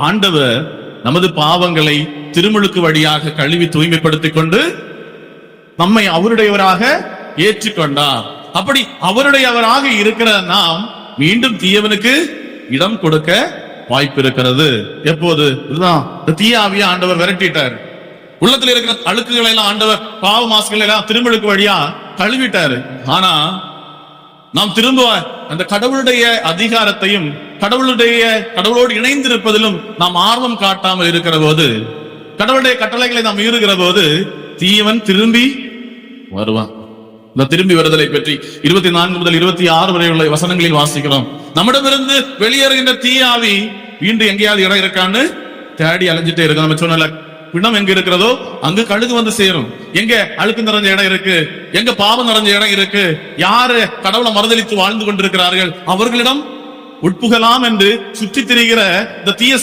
ஆண்டவர் நமது பாவங்களை திருமுழுக்கு வழியாக கழுவி தூய்மைப்படுத்திக் கொண்டு நம்மை அவருடையவராக ஏற்றுக்கொண்டார். அப்படி அவருடையவராக இருக்கிற நாம் மீண்டும் தீயவனுக்கு இடம் கொடுக்க வாய்ப்பு இருக்கிறது. எப்போது? தீய ஆவியை ஆண்டவர் விரட்டிட்டார். உள்ளத்தில் இருக்கிற அழுக்குகளை எல்லாம் ஆண்டவர், பாவ மாசுகளை எல்லாம் திருமுழுக்கு வழியா கழுவிட்டாரு. ஆனா நாம் திரும்ப அந்த கடவுளுடைய அதிகாரத்தையும் கடவுளோடு இணைந்திருப்பதிலும் நாம் ஆர்வம் காட்டாமல் இருக்கிற போது, கடவுளுடைய கட்டளைகளை நாம் மீறுகிற போது தீயவன் திரும்பி வருவான். இந்த திரும்பி வருதலை பற்றி 24 முதல் 26 வரை உள்ள வசனங்களில் வாசிக்கிறோம். நம்மிடமிருந்து வெளியேறுகின்ற தீய ஆவி மீண்டும் எங்கேயாவது இடம் இருக்கான்னு தேடி அலைஞ்சிட்டே இருக்கு. நம்ம சொன்ன பிணம் எங்க இருக்கிறதோ அங்கு கழுகு வந்து சேரும். எங்க அழுக்கு நிறைஞ்ச இடம் இருக்கு, எங்க பாவம் நிறைஞ்ச இடம் இருக்கு, யாரு கடவுளை மறுதலித்து வாழ்ந்து கொண்டிருக்கிறார்கள் அவர்களிடம் உட்புகலாம் என்று சுற்றி திரிகிற இந்த தீய